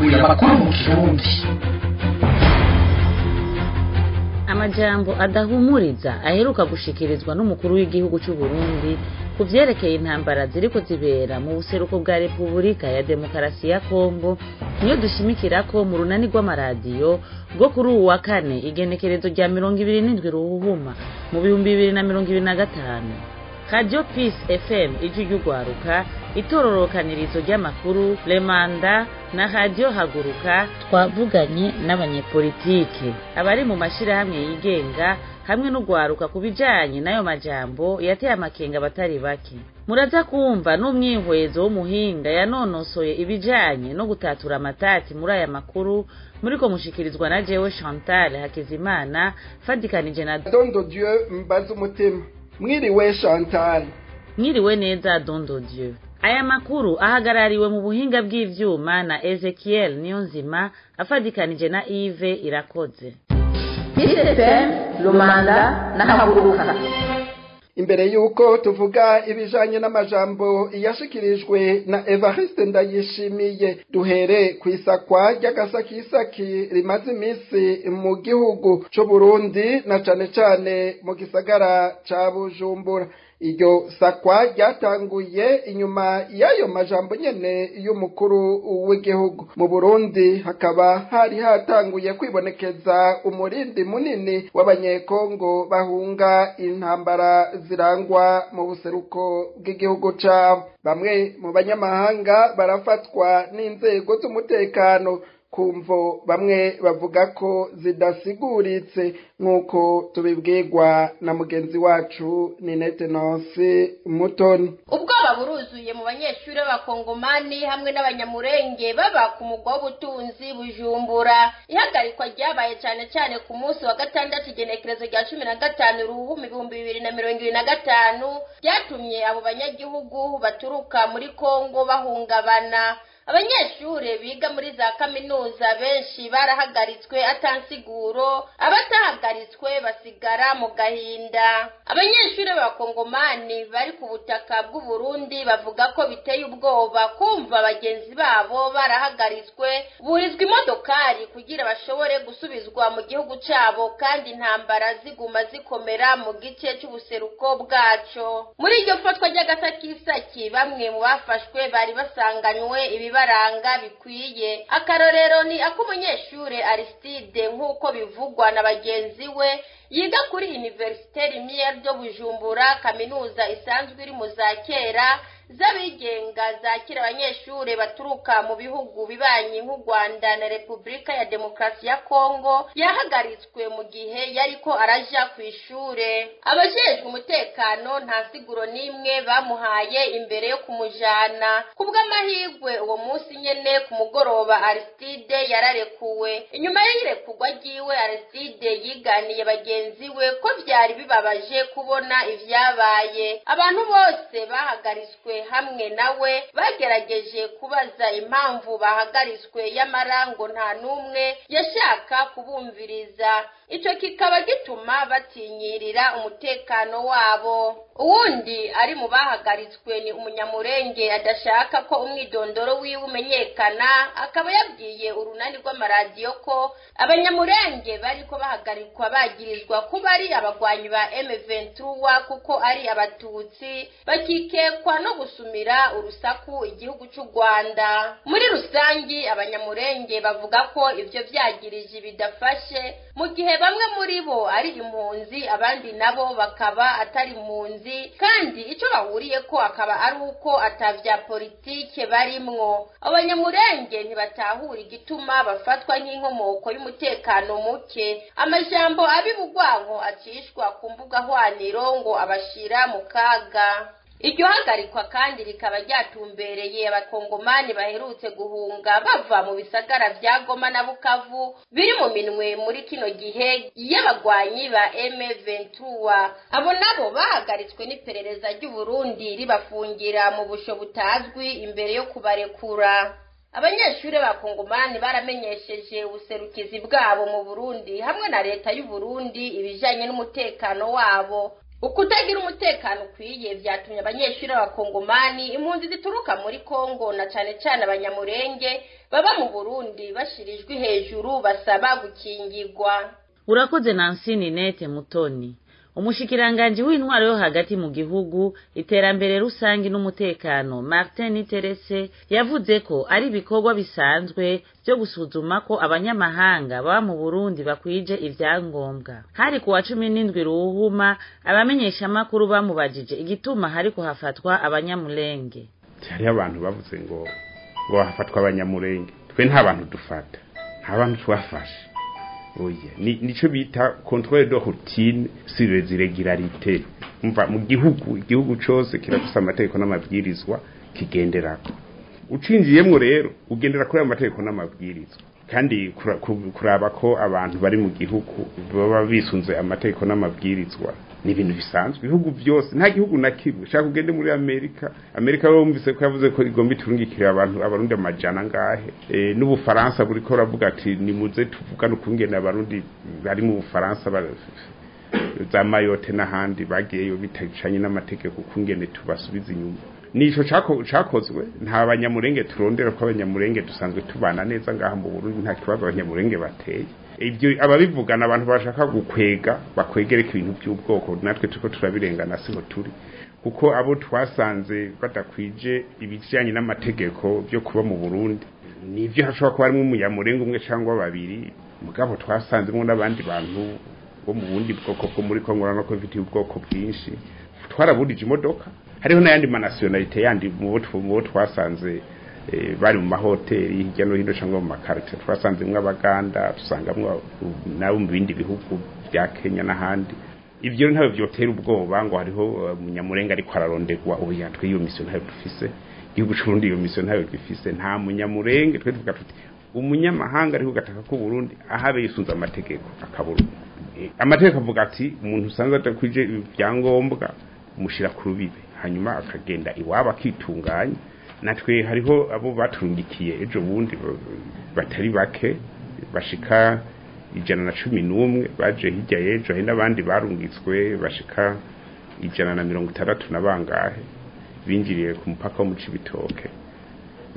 twabateguriye amakuru mu Kirundi. Amajambo adahumuriza aheruka gushikirizwa n'umukuru w'igihugu cy'u Burundi kuvyerekeye intambara ziriko zibera mu buseruko bwa Repubulika ya Demokarasi ya Kongo niyo dushimikirako mu runani rw'amaradiyo rwo kuri uwu wa kane igenekerezo rya 27 Ruhuhuma mu 2025. Radio Peace FM ijwi ry'ugwaruka, itororokanirizo ry'amakuru Lemanda na Radio Haguruka twavuganye n'abanyepolitike abari mu mashirahamwe yigenga hamwe n'ugwaruka kubijanye nayo majambo yateye amakenga batari bake. Muraza kumva n'umwihwezo w'umuhinga yanonosoye ibijanye no gutatura amatati muri aya makuru muriko mushikirizwa na jewe Chantal Hakizimana fadikanije na Dondo Dieu mbaza umutima. Mwiriwe Chantal. Mwiriwe neza Dondo Dieu. Aya makuru ahagarariwe mu buhinga bw'ivyuma na Ezekiel Niyonzima afadikanije na Yves Irakoze. PSFM Lumanda na Haguruka. Imbere yuko tuvuga ibijanye n'amajambo yashikirijwe na Evariste Ndayishimiye, duhere kwisakwa ry'agasakisaki rimaze imisi mu gihugu c'u Burundi na cane cane mu gisagara ca Bujumbura. Iryo sakwa ryatanguye inyuma y'ayo majambo nyene y'umukuru w'igihugu. Mu Burundi hakaba hari hatanguye kwibonekeza umurindi munini w'abanyekongo bahunga intambara zirangwa mu buseruko bw'igihugu cabo. Bamwe mu banyamahanga barafatwa n'inzego z'umutekano kumvo bamwe bavuga ko zidasiguritse nk'uko tubibwirwa na mugenzi wacu Ninette Nancy Mutoni. Ubwoba buruzuye mu banyeshuri b'abakongomani hamwe n'abanyamurenge baba ku mugwa w'ubutunzi Bujumbura. Ihagarikwa ryabaye cyane ku munsi wa gatandatu igenekerezo rya 15 Ruhuhuma 2025 ryatumye abo banyagihugu baturuka muri Kongo bahungabana. Abanyeshure biga muri za kaminuza benshi barahagaritswe atansiguro, abatahagaritswe basigara mu gahinda. Abanyeshure b'abakongomani bari ku butaka bw'u Burundi bavuga ko biteye ubwoba kumva bagenzi babo barahagaritswe burizwa imodokari kugira bashobore gusubizwa mu gihugu cabo kandi intambara ziguma zikomera mu gice cy'ubuseruko bwaco. Muri iryo fatwa ry'agasakisaki bamwe mu bafashwe bari basanganywe baranga bikwiye. Akarorero ni akumunyeshure Aristide nk'uko bivugwa na bagenzi we yiga kuri Université Lumière de Bujumbura, kaminuza isanzwe iri mu zakera z'abigenga zakira abanyeshure baturuka mu bihugu bibanyi nk'u Rwanda na Repubulika ya Demokarasi ya Kongo. Yahagaritswe mu gihe yariko araja ku ishure. Abajejwe umutekano nta siguro nimwe bamuhaye imbere yo kumujana. Kubw'amahirwe uwo munsi nyene ku mugoroba Aristide yararekuwe. Inyuma y'irekurwa ryiwe Aristide yiganiye bagenzi we ko vyari bibabaje kubona ivyabaye. Abantu bose bahagaritswe hamwe nawe bagerageje kubaza impamvu bahagaritswe y'amarango nta numwe yashaka kubumviriza. Ico kikaba gituma batinyirira umutekano wabo. Uwundi ari mu bahagaritswe ni umunyamurenge adashaka ko umwidondoro wiwe umenyekana, akaba yabwiye urunani rw'amaradiyo ko abanyamurenge bariko bahagarikwa bagirizwa kuba ari abagwanyi ba M23 kuko ari abatutsi bakikekwa no gusumira urusaku igihugu cy'u Rwanda. Muri rusangi abanyamurenge bavuga ko ivyo vyagirije bidafashe mu gihe bamwe muri bo ari impunzi abandi nabo bakaba atari impunzi kandi ico bahuriye ko akaba ari uko atavya politike barimwo. Abanyamurenge ntibatahura igituma bafatwa nk'inkomoko y'umutekano muke. Amajambo abibugwanko acishwa ku mbuga hwaniro ngo abashira mu kaga. Iryo hagarikwa kandi rikaba ryatumbereye abakongomani baherutse guhunga bava mu bisagara vya Goma na Bukavu biri mu minwe muri kino gihe y'abagwanyi ba M23. Abo nabo bahagaritswe n'iperereza ry'u Burundi ribafungira mu busho butazwi imbere yo kubarekura. Abanyeshure b'abakongomani baramenyesheje ubuserukizi bwabo mu Burundi hamwe na leta y'u Burundi ibijanye n'umutekano wabo. ukutagira umutekano ukwiye vyatumye abanyeshuri b'abakongomani impunzi zituruka muri Kongo na cane cane abanyamurenge baba mu Burundi bashirijwe hejuru basaba gukingirwa. Urakoze Nancy Ninette Mutoni. Umushikiranganji w'intwaro yo hagati mu gihugu iterambere rusangi n'umutekano Martin Terese yavuze ko ari ibikorwa bisanzwe byo gusuzuma ko abanyamahanga baba mu Burundi bakwije ivyangombwa. Hari kuwa 17 Ruhuma abamenyesha makuru bamubajije igituma hari kuhafatwa abanyamurenge. Hari abantu bavuze ngo hafatwa abanyamurenge. Twe nta bantu dufata. Nta bantu twafashe. Oye, nico bita contrôle de routine sur les irrégularités. Mu gihugu cyose kirafise amategeko n'amabwirizwa kigenderako. Ucinjiyemwo rero ugendera kuri amategeko n'amabwirizwa. Kandi kuraba ko abantu bari mu gihugu baba bisunze amategeko n'amabwirizwa ni ibintu bisanzwe. Ibihugu byose nta gihugu na kimwe shaka ugende muri Amerika bumvise ko yavuze ko igomba iturungikira abarundi amajana ngahe. N'Ubufaransa buriko ravuga ati nimuze tuvugana ukungena abarundi bari mu Bufaransa za Mayotte n'ahandi bagiyeyo bitacanye n'amategeko ukungene tubasubiza inyuma. Nico cakozwe nta banyamurenge turondera ko abanyamurenge dusanzwe tubana neza ngaha mu Burundi nta kibazo abanyamurenge bateye. Ibyo ababivugana abantu bashaka bakwegereka ibintu by'ubwoko natwe tuko turabirengana siho turi kuko abo twasanze badakwije ibijyanye n'amategeko byo kuba mu Burundi nivyo hashobora kuba harimo umunyamurenge umwe cyangwa babiri mugabo twasanzemo n'abandi bantu bo mu bundi bwoko bwo muri Kongo no bafite ubwoko bwinshi twarabudije imodoka hariho n'ayandi nationality yandi mu bo twasanze bari mu mahoteli hirya no hino cyangwa mu makarite twasanzemwe abaganda tusangamwe nabo mu bindi bihugu bya Kenya n'ahandi ibyo ntabwo byotera ubwoba ngo hariho umunyamurenge ariko ararondegwa oya twe iyo mission ntabwo dufise igihugu cy'Uburundi iyo mission ntabwo dufise nta munyamurenge twe tuvuga tuti umunyamahanga ariko gataka ko Burundi ahabe yisunza amategeko akaburu amategeko avuga ati umuntu usanzwe atakwije ibyangombwa umushira ku rubibe hanyuma akagenda iwaba akitunganya natwe hariho abo baturungikiye ejo bundi batari bake bashika 111 baje hirya yejo hari n'abandi barungitswe bashika 160 na bangahe binjiriye ku mupaka wo mu Cibitoke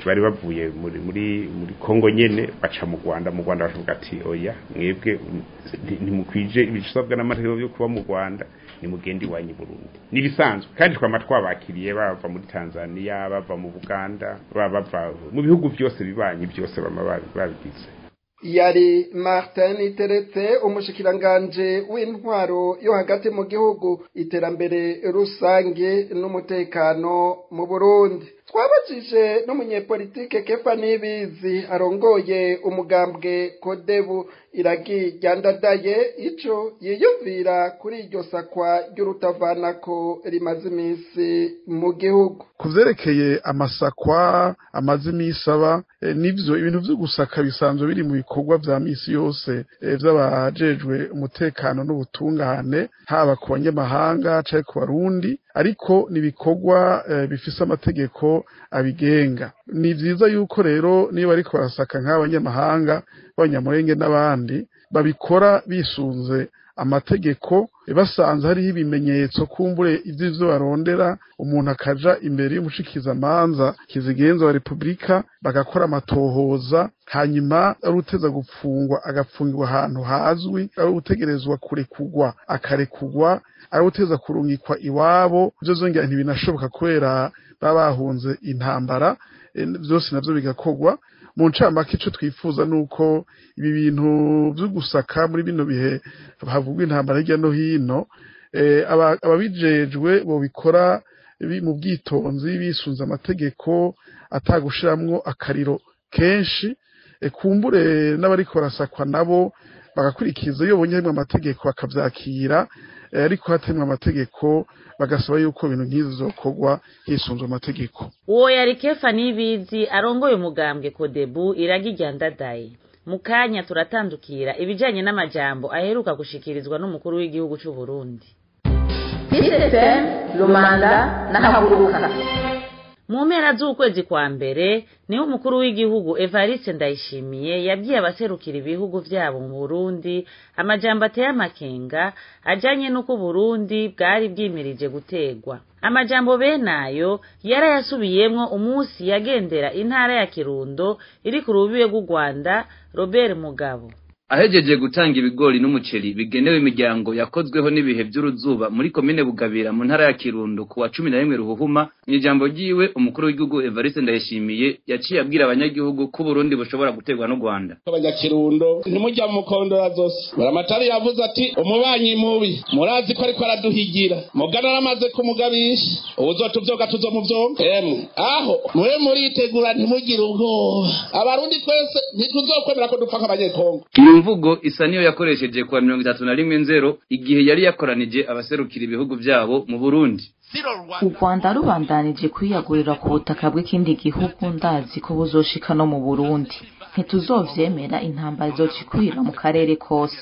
bari bavuye muri Kongo nyene baca mu Rwanda bashoboka ati oya mwebwe ntimukwije ibisabwa n'amategeko yo kuba mu Rwanda nimugende iwanyu Burundi nibisanzwe kandi twabakiriye bava muri Tanzania bava mu Buganda bava mu bihugu byose bibanye byose babigize. Yari Martin Teretse umushikiranganje w'intwaro yo hagati mu gihugu iterambere rusange n'umutekano mu Burundi. Twabajije n'umunyepolitike Kefa Nibizi arongoye umugambwe Kodebu iragi ryandadaye ico yiyumvira kuri iryo sakwa ry'urutavanako rimaze iminsi mu gihugu. Kuvyerekeye amasakwa amaze iminsi aba nivyo ibintu vyo gusaka bisanzwe biri mu bikorwa vya misi yose vy'abajejwe umutekano n'ubutungane haba ku banyamahanga canke ku Barundi ariko nibikorwa bifise amategeko abigenga. Ni vyiza yuko rero niyo bariko barasaka nk'abanyamahanga b'abanyamurenge n'abandi babikora bisunze amategeko basanze hariho ibimenyetso kumbure ivyo barondera umuntu akaja imbere y'umushikizamanza kizigenza wa Republika bagakora amatohoza hanyuma ari uteza gupfungwa agapfungirwa ahantu hazwi ari utegerezwa kurekugwa akarekugwa ari uteza kurungikwa iwabo byo zongera ntibinashoboka kubera babahunze intambara byose navyo bigakogwa mu ncamake ico twifuza nuko ibi bintu byo gusaka muri bino bihe havugwa intambara hirya no hino ababijejwe bo bikora mu bwitonzi bisunza amategeko atagushiramwo akariro kenshi kumbure n'abariko barasakwa nabo bagakurikiza iyo bonye amategeko bakavyakira ariko hatemwa amategeko bagasaba yuko ibintu nk'izo zokogwa hisunzwe amategeko. Uwo yari Kefa Nibizi arongoye umugambwe Kodebu iragi ryandadaye. Mukanya turatandukira ibijanye n'amajambo aheruka gushikirizwa n'umukuru w'igihugu cy'u Burundi. TFM Lumanda na Haguruka. mu mpera z'ukwezi kwa mbere niho umukuru w'igihugu Evariste Ndayishimiye yabwiye abaserukira ibihugu vyabo mu Burundi amajambo ateye amakenga ajanye n'uko Burundi bwari bwimirije gutegwa. Amajambo benayo yarayasubiyemwo umunsi yagendera intara ya Kirundo iri ku rubibe rw'u Rwanda. Robert Mugabo ahejeje gutanga ibigori n'umuceri bigenewe imiryango yakozweho n'ibihe by'uruzuba muri komine Bugabira mu ntara ya Kirundo ku wa 11 Ruhuhuma, n'ijambo ryiwe umukuru w'igihugu Evariste Ndayishimiye yaciye abwira abanyagihugu ko Burundi bushobora gutegwa n'u Rwanda. Abanyakirundo nimujya mu kondora zose Buramatari yavuze ati umubanyi mubi murazi ko ariko araduhigira mugana aramaze kumugabisha ubuzotuvyoga tuzomuvyomba aho mwe muritegura ntimugire ubwoba abarundi twese ntituzokwemera ko dupfa nk'abanyekongo. Mvugo isa niyo yakoresheje kwa 31 igihe yari yakoranije abaserukira ibihugu byabo mu Burundi. U Rwanda rubandanije kwiyagurira ku butaka bw'ikindi gihugu ndazi ko buzoshika no mu Burundi, ntituzovyemera intambara izocikwira mu karere kose.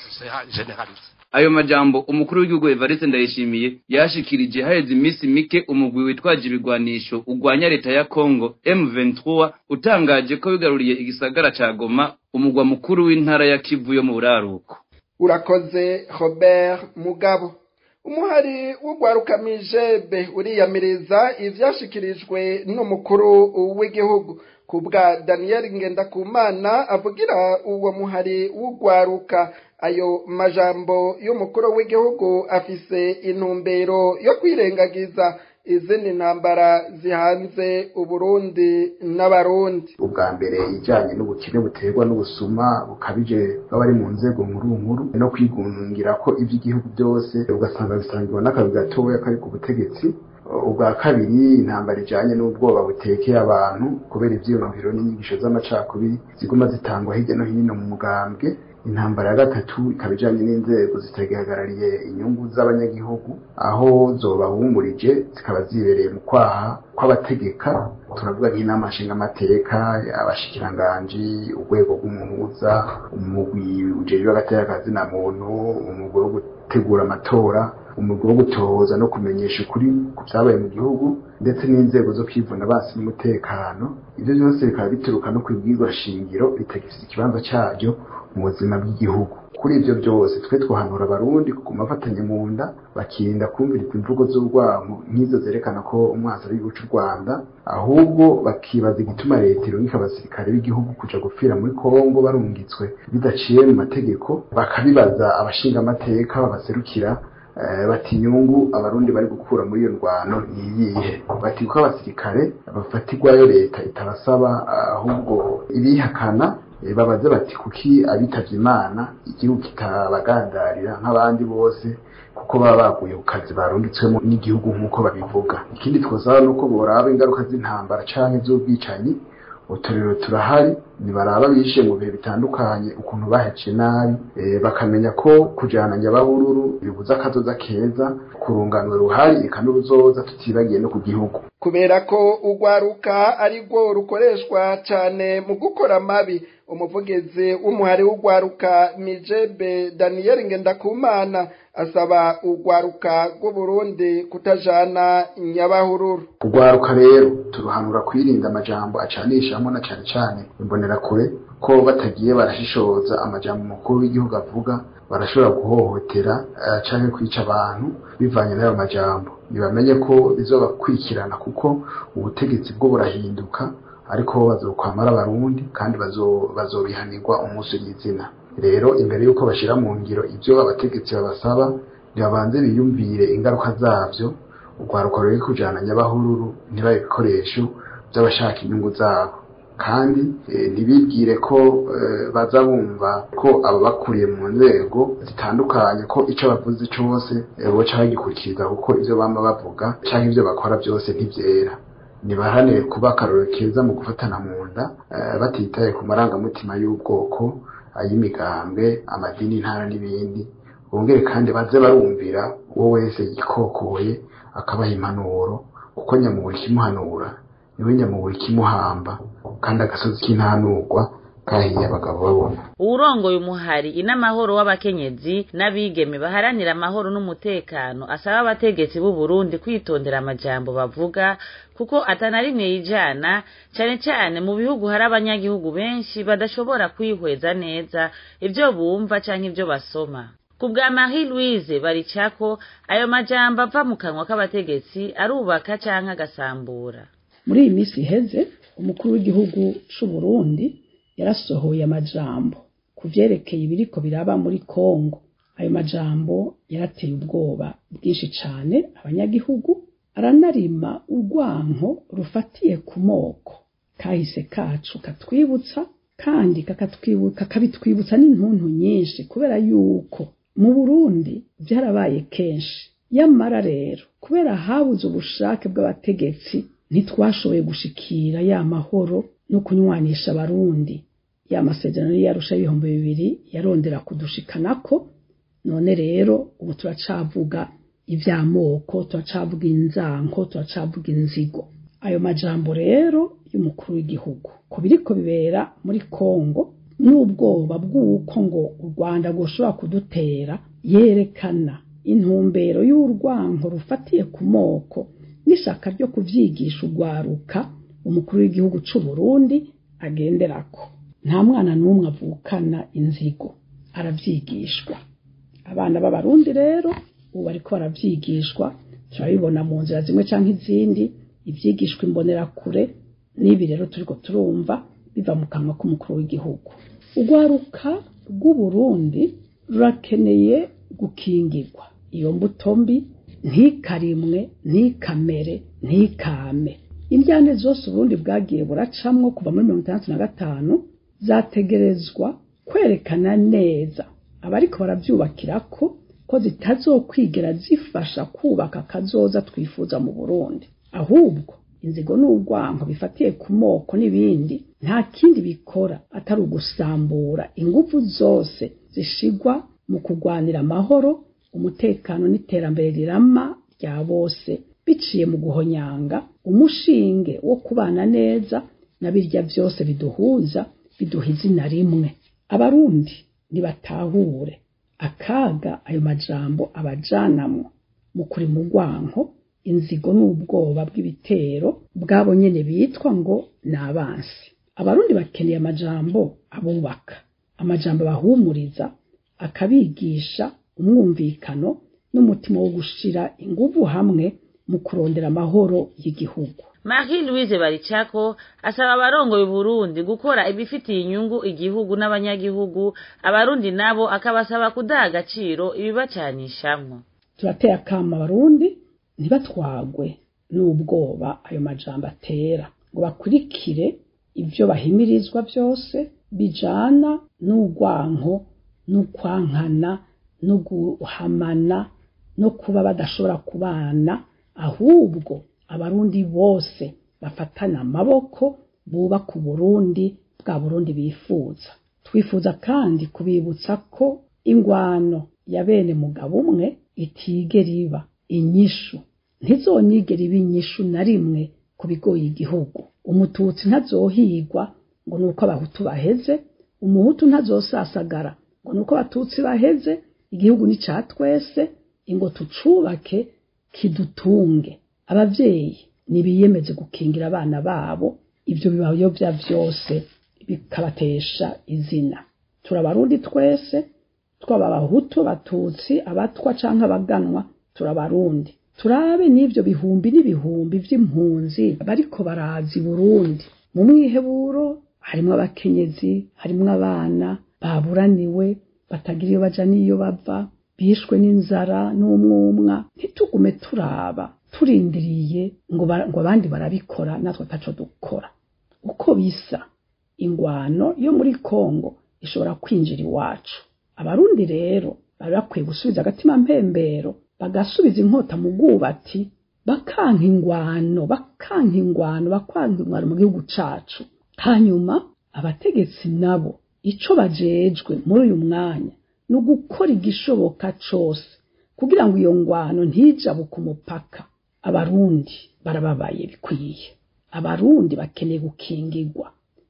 Ayo majambo umukuru w'igihugu Evariste Ndayishimiye yashikirije haheze iminsi mike umugwi witwaje ibigwanisho ugwanya leta ya Kongo M23 utangaje ko bigaruriye igisagara ca Goma, umugwa mukuru w'intara ya Kivu yo mu buraruko. Urakoze Robert Mugabo. Umuhari w'ugwaruka Mijebe uriyamiriza ivyashikirijwe n'umukuru w'igihugu kubwa Daniel Ngendakumana avugira uwo muhari w'ugwaruka. Ayo majambo y'umukuru w'igihugu afise intumbero yo kwirengagiza izindi ntambara zihanze Uburundi n'abarundi. Ubwa mbere ijanye n'ubukene buterwa n'ubusuma bukabije bari mu nzego nkuru no kwigungira ko ivy'igihugu byose ugasanga bisangirwa n'akabi gatoya kari ku butegetsi. Ubwa kabiri intambara ijanye n'ubwoba butekeye abantu kubera ivyiyumviro n'inyigisho z'amacakubiri ziguma zitangwa hirya no hino mu mugambwe. Intambara ya gatatu ikabijanye n'inzego zitagihagarariye inyungu z'abanyagihugu aho zobahumurije zikaba zibereye mu kwaha kw'abategeka, turavuga nk'inama nshingamateka, abashikiranganji, urwego rw'umuhuza, umugwi ujejwe agateka na muntu, umugwi wo gutegura amatora, umugwi wo gutohoza no kumenyesha ukuri ku vyabaye mu gihugu, ndetse n'inzego zo kwivuna basi n'umutekano. Ivyo byose bikaba bituruka no kwibwirwa shingiro ritagifise ikibanza caryo mu buzima bw'igihugu. Kuri ivyo byose twe twahanura abarundi kuguma bafatanye mu nda bakirinda kumviriza imvugo z'urwango nk'izo zerekana ko umwanzi ari igihugu c'u Rwanda, ahubwo bakibaza igituma leta ironka abasirikare b'igihugu kuja gupfira muri Kongo barungitswe bidaciye mu mategeko. Bakabibaza abashinga amateka babaserukira bati inyungu abarundi bari gukura muri iyo ndwano niyihe. Bati ko abasirikare bafatirwayo leta itabasaba ahubwo ibihakana. Babaze bati kuki abitavye Imana igihugu kitabagandarira nk'abandi bose kuko baba baguye ku kazi barungitswemo n'igihugu nk'uko babivuga. Ikindi twosaba nuko boraba ingaruka z'intambara canke z'ubwicanyi. Uturero turahari, nibaraba bishe mu bihe bitandukanye ukuntu bahece nabi, bakamenya ko kujana Nyabahururu bibuza akazoza keza, kurunganwa ruhari eka n'uruzoza tutibagiye no ku gihugu. Kubera ko ugwaruka ari rwo rukoreshwa cane mu gukora amabi, umuvugizi w'umuhari w'ugwaruka Mijebe Daniel Ngendakumana asaba ugwaruka rw'u Burundi kutajana Nyabahururu. Ugwaruka rero turuhanura kwirinda amajambo acanishamo na cane imbonera kure ko batagiye barashishoza amajambo mukuru w'igihugu avuga barashobora guhohotera canke kwica abantu bivanye n'ayo majambo. Nibamenye ko bizobakwikirana kuko ubutegetsi bwo burahinduka, ariko bazokwamara abarundi kandi bazobihanirwa umunsi n'izina. Rero imbere yuko bashira mu ngiro ivyo abategetsi babasaba, ntibabanze biyumvire ingaruka zavyo. Ugwaruka ruri kujana Nyabahururu ntibabe ibikoresho by'abashaka inyungu zabo, kandi ntibibwire ko baza bumva ko ababakuriye mu nzego zitandukanye ko ico bavuze cyose boca bagikurikiza, kuko ivyo bamba bavuga canke ivyo bakora byose ntivyera. Nibahanire kuba akarorero keza mu gufatana mu nda, batitaye ku marangamutima y'ubwoko, ay'imigambwe, amadini, intara n'ibindi. Bongere kandi baze barumvira uwo wese yikokoye akabaha impanuro, kuko nyamuburi kimuhanura niwe nyamuburi kimuhamba, kandi agasozi k'intanurwa kahiye abagabo babona. Urongoye umuhari inamahoro w'abakenyezi n'abigeme baharanira amahoro n'umutekano asaba abategetsi b'u Burundi kwitondera amajambo bavuga kuko atanarimwe yijana cyane cyane mu bihugu hari abanyagihugu benshi badashobora kwihweza neza ivyo bumva canke ivyo basoma. Kubwa Marie Louise Baricako ayo majambo ava mu kanwa k'abategetsi arubaka canke agasambura. Muri iyi minsi iheze umukuru w'igihugu c'u Burundi yarasohoye amajambo kuvyerekeye ibiriko biraba muri Kongo. Ayo majambo yarateye ubwoba bwinshi cane abanyagihugu, aranarima urwanko rufatiye ku moko. Kahise kacu katwibutsa kandi kakabitwibutsa n'intuntu nyinshi kubera yuko mu Burundi byarabaye kenshi. Yamara rero kubera habuze ubushake bw'abategetsi ntitwashoboye gushikira ya mahoro no kunywanisha abarundi. Ya masezerano yarusha 2000 yarondera kudushikanako. None rero ubu turacavuga ivy'amoko, turacavuga inzanko, turacavuga inzigo. Ayo majambo rero y'umukuru w'igihugu ko biriko bibera muri Kongo n'ubwoba bw'uko ngo u Rwanda goshobora kudutera, yerekana intumbero y'urwanko rufatiye ku moko n'ishaka ryo kuvyigisha urwaruka umukuru w'igihugu c'u Burundi agenderako. Nta mwana n'umwe avukana inzigo, aravyigishwa. Abana b'abarundi rero ubu bariko baravyigishwa, turabibona mu nzira zimwe canke izindi, ivyigishwa imbonera kure n'ibi rero turiko turumva biva mu kanwa k'umukuru w'igihugu. Urwaruka rw'u Burundi rurakeneye gukingirwa. Iyo mbuto mbi ntikarimwe, ntikamere, ntikame. Indyane zose Uburundi bwagiye buracamwo kuva muri 1965 zategerezwa kwerekana neza abariko baravyubakirako ko zitazokwigera zifasha kubaka kazoza twifuza mu Burundi. Ahubwo inzigo n'urwanko bifatiye ku moko n'ibindi nta kindi bikora atari ugusambura ingufu zose zishigwa mu kugwanira amahoro, umutekano n'iterambere rirama rya bose biciye mu guhonyanga umushinge wo kubana neza na birya byose biduhuza biduha izina rimwe. Abarundi nibatahure akaga ayo majambo abajanamwo mu kuri mu rwanko, inzigo n'ubwoba bw'ibitero bwabo nyene bitwa ngo nabansi. Abarundi bakeneye amajambo abubaka, amajambo bahumuriza, akabigisha umwumvikano n'umutima wo gushira inguvu hamwe mu kurondera amahoro y'igihugu. Marie Louise Baricako asaba abarongoye Burundi gukora ibifitiye inyungu igihugu n'abanyagihugu, abarundi nabo akabasaba kudaha agaciro ibibacanishamwo. Turateye akama abarundi ntibatwagwe n'ubwoba ayo majambo atera, ngo bakurikire ivyo bahimirizwa byose bijana n'urwanko n'ukwankana no guhamana no kuba badashobora kubana, ahubwo abarundi bose bafatana amaboko bubaka Burundi bwa Burundi bifuza. Twifuza kandi kubibutsa ko ingwano ya bene mugabo umwe itigera iba inyishu, ntizonigera iba inyishu na rimwe ku bigoye igihugu. Umututsi ntazohigwa ngo nuko abahutu baheze, umuhutu ntazosasagara ngo nuko abatutsi baheze. Igihugu ni ca twese, ingo tucubake kidutunge. Abavyeyi nibiyemeze gukingira abana babo ivyo bibayobya byose bikabatesha izina. Turabarundi twese, twaba abahutu, abatutsi, abatwa canke abaganwa, turabarundi. Turabe n'ivyo bihumbi n'ibihumbi vy'impunzi bariko barazi Burundi mu mwiheburo, harimwo abakenyezi, harimwo abana baburaniwe batagira iyo baja n'iyo bava, bishwe n'inzara n'umwumwa. Ntitugume turaba turindiriye ngo abandi barabikora natwe ataco dukora. Uko bisa ingwano yo muri Kongo ishobora kwinjira iwacu. Abarundi rero bari bakwiye gusubiza agatima mpembero, bagasubiza inkota mu bwubati, bakanka ingwano mu gihugu cacu. Hanyuma abategetsi nabo ico bajejwe muri uyu mwanya no gukora igishoboka cose kugira ngo iyo ngwano ntijabuke umupaka. Abarundi barababaye bikwiye, abarundi bakeneye gukingirwa,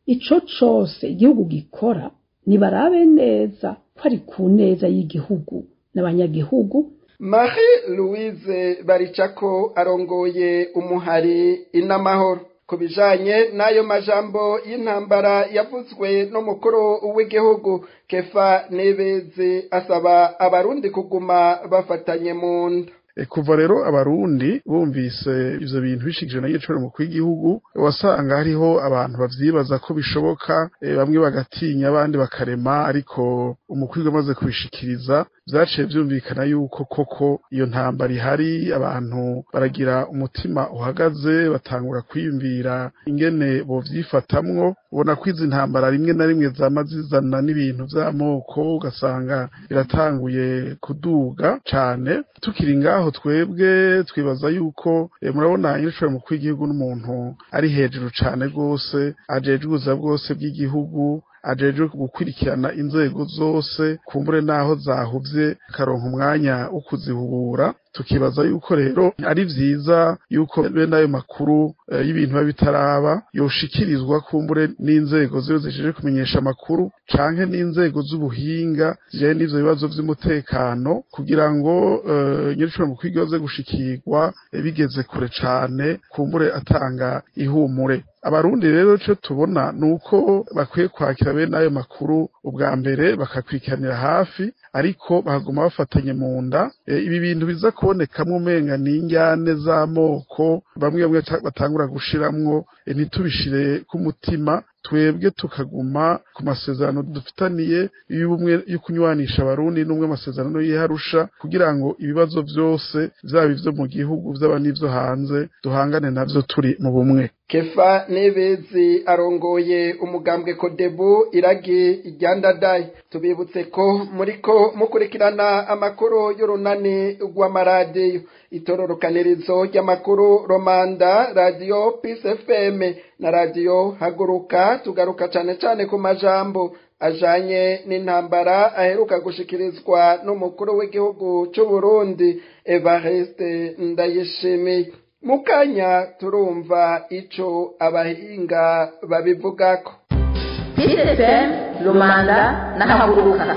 ico cose igihugu gikora nibarabe neza ko ari ku neza y'igihugu n'abanyagihugu. Marie Louise Baricako arongoye umuhari inamahoro ku bijanye n'ayo majambo y'intambara yavuzwe n'umukuru w'igihugu Kefa Nebeze asaba abarundi kuguma bafatanye mu nda. Kuva rero abarundi bumvise ivyo bintu bishikije na yicoro mu kw'igihugu wasanga hariho abantu bavyibaza ko bishoboka, bamwe bagatinya abandi bakarema, ariko umukuru amaze kubishikiriza vyaciye vyumvikana yuko koko iyo ntambara ihari, abantu baragira umutima uhagaze, batangura kwiyumvira ingene bovyifatamwo. Ubona ko izi ntambara rimwe na rimwe zama zizana n'ibintu vy'amoko, ugasanga biratanguye kuduga cane. Tukiri ngaho twebwe twibaza yuko murabona yicoro mu kw'igihugu n'umuntu ari hejuru cane gose, ajejwe bwose bw'igihugu, ajejwe gukurikirana inzego zose, kumbure naho zahuvye karonka umwanya wo kuzihubura. Tukibaza yuko rero ari vyiza yuko bene ayo makuru y'ibintu bitaraba yoshikirizwa kumbure n'inzego ziyo zijeje kumenyesha amakuru canke n'inzego z'ubuhinga zije n'ivyo bibazo vy'umutekano, kugira ngo nyiricuro mu kwigoze gushikirwa bigeze kure cane, kumbure atanga ihumure. Abarundi rero cyo tubona nuko bakwiye kwakira bene ayo makuru ubwa mbere bakakwikanira hafi, ariko bahaguma bafatanye mu nda. Ibi bintu biza kubonekamwo umenga n'injyane z'amoko bamwe batangura gushiramwo, ntitubishire ku mutima. Twebwe tukaguma ku masezerano dufitaniye y'ubumwe yo kunywanisha abarundi n'umwe amasezerano y'Arusha, kugira ngo ibibazo byose vyaba ivyo mu gihugu vyaba n'ivyo hanze duhangane navyo turi mu bumwe. Kefa Nebezi arongoye umugambwe Kodebu iragi iryandadaye. Tubibutse ko muriko mukurikirana amakuru y'urunani rw'amaradiyo, itororokanirizo ry'amakuru Romanda, Radio Peace FM na Radio Haguruka. Tugaruka cane ku majambo ajanye n'intambara aheruka gushikirizwa n'umukuru w'igihugu c'u Burundi Evariste Ndayishimiye. Mukanya turumva ico abahinga babivugako. PSFM Lumanda na Haguruka.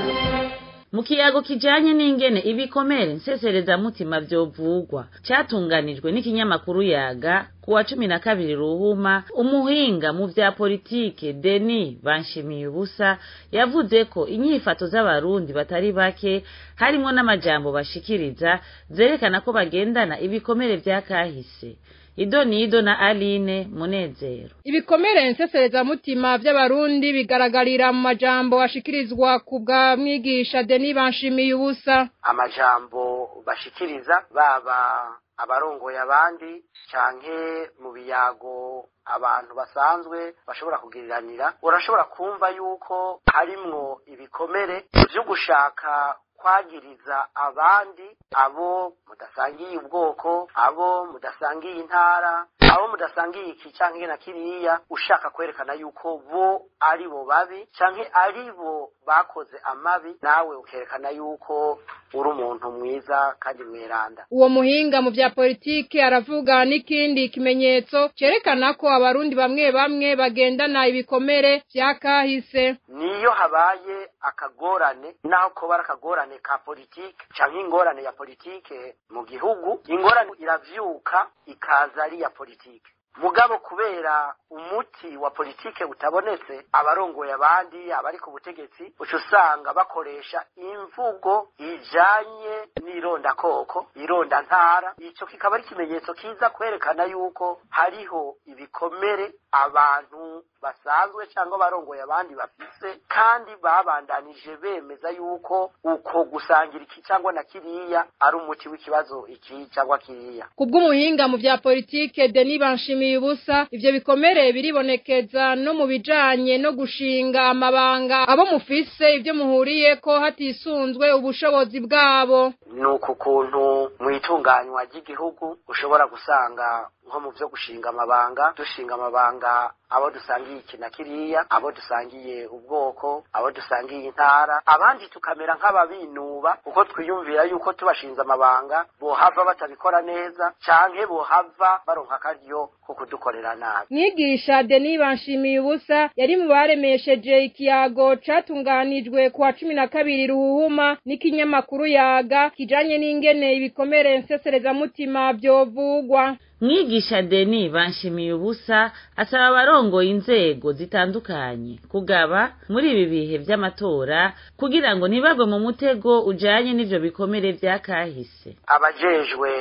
Mu kiyago kijanye n'ingene ibikomere nsesereza mutima vyovugwa cyatunganijwe n'ikinyamakuru Yaga kuwa 12 Ruhuma, umuhinga mu vya politike Denis Banshimiyubusa yavuze ko inyifato z'abarundi batari bake harimo n'amajambo bashikiriza zerekana ko bagendana ibikomere vya kahise. Idonido na Aline Munezero. Ibikomere nsesereza mutima vy'abarundi bigaragarira mu majambo ashikirizwa kubwa mwigisha Denis Banshimiyubusa. Amajambo bashikiriza baba abarongoye abandi canke mu biyago abantu basanzwe bashobora kugiriranira, urashobora kumva yuko harimwo ibikomere vyo gushaka kwagiriza abandi, abo mudasangiye ubwoko, abo mudasangiye intara, abo mudasangiye iki canke na kiriya, ushaka kwerekana yuko bo ari bo babi canke ari bo bakoze amabi, nawe ukerekana yuko uri umuntu mwiza kandi mweranda. Uwo muhinga mu vya politike aravuga n'ikindi kimenyetso cerekana ko abarundi bamwe bamwe bagendana ibikomere vya kahise. Niyo habaye akagorane, naho ko barakagorane ka politike canke ingorane ya politike mu gihugu, ingorane iravyuka ikaza ari ya politike. Mugabo kubera umuti wa politike utabonetse, abarongoye abandi abari ku butegetsi ucusanga bakoresha imvugo ijanye n'ironda koko, ironda ntara. Ico kikaba ari kimenyetso kiza kwerekana yuko hariho ibikomere abantu basanzwe cyangwa barongoye abandi bafise, kandi babandanije bemeza yuko uko gusangira iki cyangwa na kiriya ari umuti w'ikibazo iki cyangwa kiriya. Kubw'umuhinga mu vya politike Denis Banshimiyubusa, ivyo bikomere biribonekeza no mu bijanye no gushinga amabanga abo mufise ivyo muhuriye ko hatisunzwe ubushobozi bwabo. Nuko kuntu mwitunganywa ry'igihugu ushobora gusanga nko mu byo gushinga amabanga dushinga amabanga abo dusangiye iki na kiriya, abo dusangiye ubwoko, abo dusangiye intara, abandi tukamera nk'ababinuba kuko twiyumvira yuko tubashinze amabanga bohava batabikora neza canke bohava baronka akaryo ko kudukorera nabi. Mwigisha Denis Banshimiyubusa yari mu baremesheje ikiyago catunganijwe kuwa 12 Ruhuhuma n'ikinyamakuru Yaga kijanye n'ingene ibikomere nsesereza mutima byovugwa. Mwigisha Denis Banshimiyubusa asaba abarongoye inzego zitandukanye kugaba muri ibi bihe vy'amatora kugira ngo ntibagwe mu mutego ujanye n'ivyo bikomere vyakahise. Abajejwe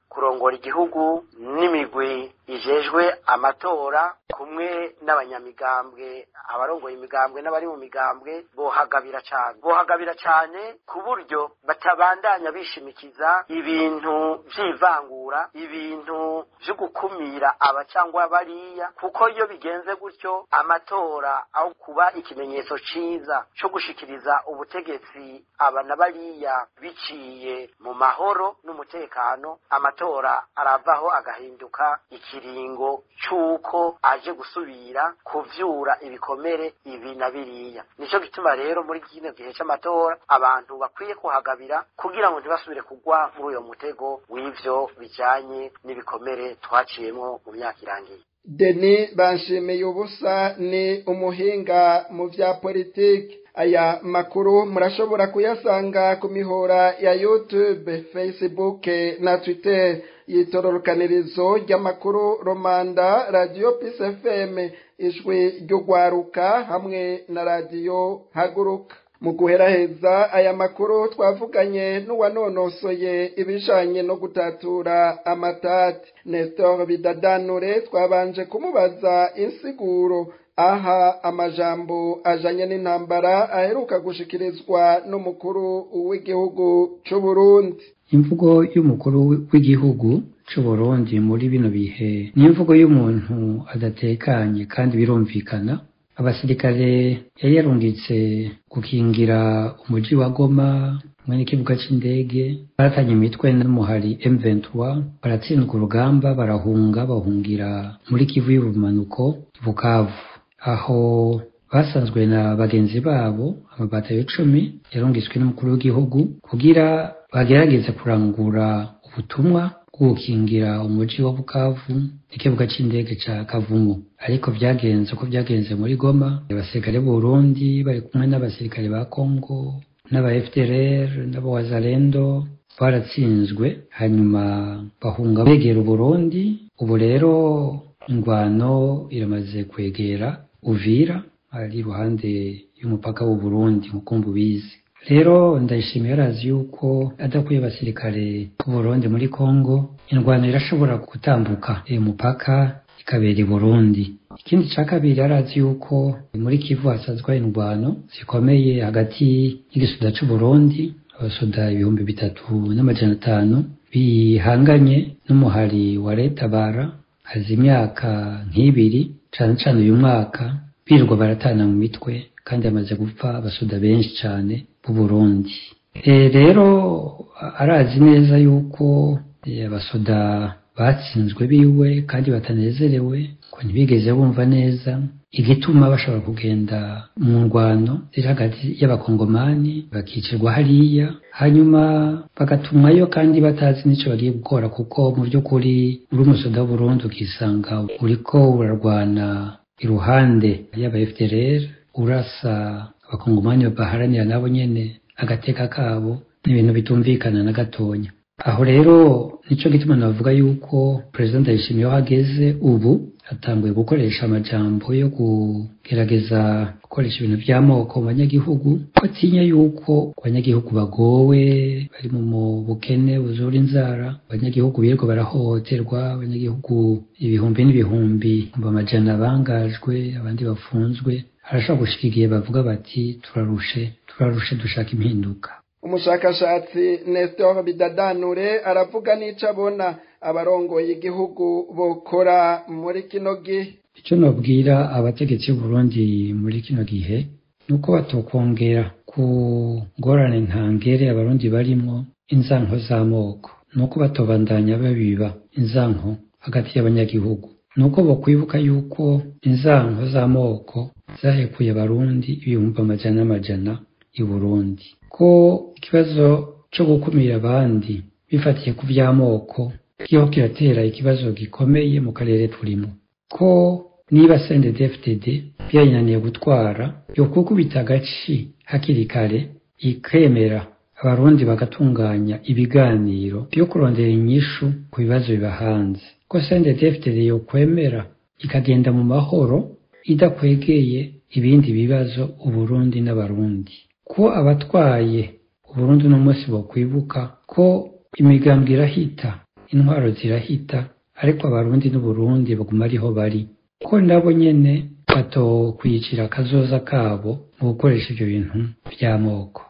kurongora igihugu n'imigwi ijejwe amatora kumwe n'abanyamigambwe, abarongoye imigambwe n'abari mu migambwe bohagabira cyane ku buryo batabandanya bishimikiza ibintu vy'ivangura, ibintu vyo gukumira aba cyangwa bariya, kuko iyo bigenze gutyo amatora aho kuba ikimenyetso ciza cyo gushikiriza ubutegetsi aba na bariya biciye mu mahoro n'umutekano, amatora aravaho agahinduka ikiringo cy'uko aje gusubira kuvyura ibikomere ibi na biriya. Nico gituma rero muri kino gihe c'amatora abantu bakwiye kuhagabira kugira ngo ntibasubire kugwa muri uyo mutego w'ivyo bijanye n'ibikomere twaciyemwo mu myaka irangiye. Denis Banshimiyubusa ni umuhinga mu vya politiki. Aya makuru murashobora kuyasanga ku mihora ya YouTube, Facebook na Twitter yitororokanirizo ry'amakuru Romanda, Radio Peace FM, ijwi ry'ugwaruka hamwe na Radio Haguruka. Mu guheraheza aya makuru twavuganye n'uwanonosoye ibijanye no gutatura amatati Nestor Bidadanure, twabanje kumubaza insiguro aha amajambo ajanye n'intambara aheruka gushikirizwa n'umukuru w'igihugu c'u Burundi. Imvugo y'umukuru w'igihugu c'u Burundi muri bino bihe ni imvugo y'umuntu adatekanye kandi birumvikana. Abasirikare yari yarungitse gukingira umuji wa Goma mwene kibuga c'indege, baratanye imitwe n'umuhari M23, baratsindwa urugamba, bahungira muri Kivu y'ubumanuko Bukavu, aho basanzwe na bagenzi babo amabatayo 10 yarungitswe n'umukuru w'igihugu kugira bagerageze kurangura ubutumwa gukingira umuji wa Bukavu n'ikibuga c'indege ca Kavumu. Ariko byagenze muri Goma, abasirikare b'u Burundi bari kumwe n'abasirikare ba Kongo n'aba FDLR n'aba Wazalendo baratsinzwe, hanyuma bahunga begera Burundi. Ubu rero ingwano iramaze kwegera Uvira, ari ruhande y'umupaka w'u Burundi mukumbu bizi. Rero ndayishimiye arazi yuko adakuye abasirikare b'u Burundi muri Kongo, ingwano irashobora gutambuka umupaka ikabera i Burundi. Ikindi ca kabiri arazi yuko muri Kivu hasazwa ingwano zikomeye hagati y'igisoda c'u Burundi, abasoda 3500 bihanganye n'umuhari wa leta bara hazi imyaka nk'ibiri, cane uyu mwaka birirwa baratana mu mitwe kandi amaze gupfa abasoda benshi cane b'u Burundi. Rero arazi neza yuko abasoda batsinzwe biwe kandi batanezerewe ko ntibigeze bumva neza igituma bashobora kugenda mu ngwano ziri hagati y'abakongomani bakicirwa hariya, hanyuma bagatumwayo kandi batazi n'ico bagiye gukora, kuko mu by'ukuri uri umusoda w'u Burundi ukisanga uriko urarwana iruhande y'aba FDLR urasa abakongomani baharanira nabo nyene agateka kabo, n'ibintu bitumvikana na gatonya. Aho rero nico gituma navuga yuko President Ndayishimiye hageze ubu atanguye gukoresha amajambo yo kugerageza gukoresha ibintu by'amoko mu banyagihugu, batinya yuko abanyagihugu bagowe bari mu bukene buzura inzara, abanyagihugu biriko barahohoterwa, abanyagihugu ibihumbi n'ibihumbi amajana bangajwe, abandi bafunzwe. Harashobora gushika igihe bavuga bati turarushe dushaka impinduka. Umushakashatsi Nestor Bidadanure aravuga n'ico abona abarongoye igihugu bokora muri kino gihe. Ico nobwira abategetsi b'u Burundi muri kino gihe nuko batokongera ku ngorane ntangere abarundi barimwo inzanko z'amoko, nuko batobandanya babiba inzanko hagati y'abanyagihugu nuko bokwibuka yuko inzango z'amoko zahekuye abarundi ibihumbi amajana n'amajana i Burundi, ko ikibazo cyo gukumira abandi bifatiye ku by'amoko kiho kiratera ikibazo gikomeye mu karere turimo, ko niba CNDD-FDD byayinaniye gutwara yokukubita agaci hakiri kare ikemera abarundi bagatunganya ibiganiro byo kurondera inyishu ku bibazo bibahanze, ko CNDD-FDD yokwemera ikagenda mu mahoro idakwegeye ibindi bibazo Uburundi n'abarundi, ko abatwaye Uburundi uno munsi bokwibuka ko imigambwe irahita, intwaro zirahita, ariko abarundi n'Uburundi baguma ariho bari, ko nabo nyene batokwicira akazoza kabo mu gukoresha ibyo bintu by'amoko,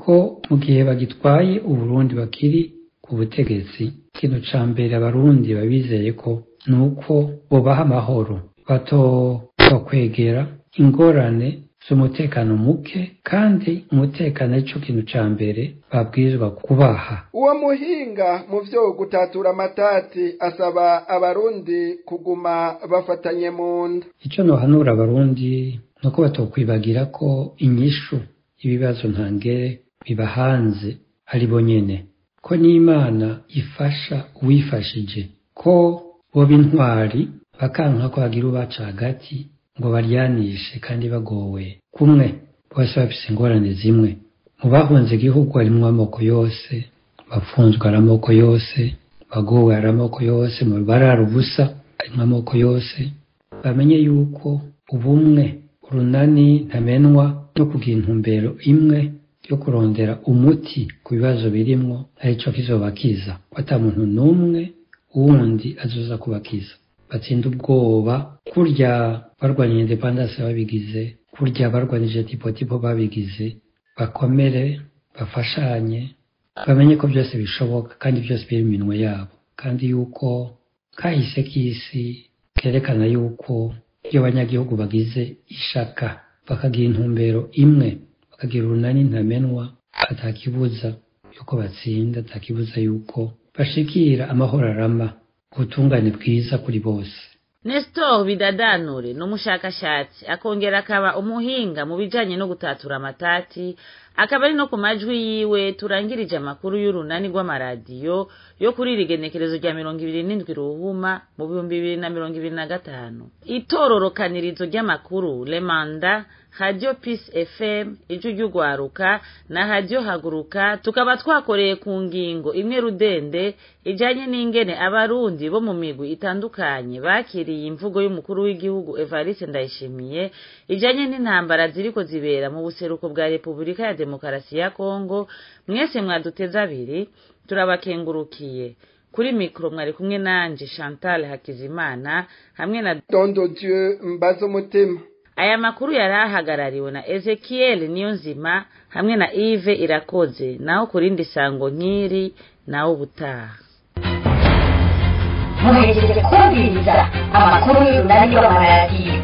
ko mu gihe bagitwaye Uburundi bakiri ku butegetsi, ikintu ca mbere abarundi babizeye ko nuko bobaha amahoro, batokwegera ingorane z'umutekano muke, kandi umutekano arico kintu ca mbere babwirizwa kubaha. Uwo muhinga mu vyo gutatura amatati asaba abarundi kuguma bafatanye mu nda. Ico nohanura abarundi nuko batokwibagira ko inyishu ibibazo ntangere bibahanze ari bo nyene, ko n'Imana ifasha uwifashije, ko boba intwari bakanka ko hagira ubaca hagati ngo baryanishe kandi bagowe kumwe, bose bafise ingorane zimwe. Mu bahunze igihugu harimwo amoko yose, bafunzwe ari amoko yose, bagowe ari amoko yose, mu barara ubusa harimwo amoko yose. Bamenye yuko ubumwe, urunani ntamenwa no kugira intumbero imwe yo kurondera umuti ku bibazo birimwo arico kizobakiza, ko ata muntu n'umwe wundi azoza kubakiza. Batsinda ubwoba, kurya barwanya independence babigize, kurya barwanije tipo babigize, bakomere, bafashanye, bamenye ko byose bishoboka kandi byose biri mu minwe yabo, kandi yuko kahise k'isi kerekana yuko iyo abanyagihugu bagize ishaka bakagira intumbero imwe, bakagira urunani ntamenwa, atakibuza yuko batsinda, atakibuza yuko bashikira amahoro arama, ubutungane bwiza kuri bose. Nestor Bidadanure n'umushakashatsi akongera akaba umuhinga mu bijanye no gutatura amatati, akaba ari no ku majwi yiwe turangirije amakuru y'urunani rw'amaradiyo yo kuri rigenekerezo rya 27 Ruhuma mu 2025. Itororokanirizo ry'amakuru Le Manda, Radio Peace FM, Ijwi ry'Ugwaruka na Radio Haguruka tukaba twakoreye ku ngingo imwe rudende ijanye n'ingene abarundi bo mu migwi itandukanye bakiriye imvugo y'umukuru w'igihugu Evariste Ndayishimiye ijanye n'intambara ziriko zibera mu buseruko bwa Repubulika ya Demokarasi ya Kongo. Mwese mwaduteza abiri, turabakengurukiye. Kuri mikro mwari kumwe nanje Chantal Hakizimana hamwe na Dondo Dieu Mbazo Mutima. Aya makuru yarahagarariwe na Ezekiel Niyonzima hamwe na Yves Irakoze, naho kurindi sango nkiri naho ubutaha. Muhejeje kumviriza amakuru y'urunani rw'amaradiyo.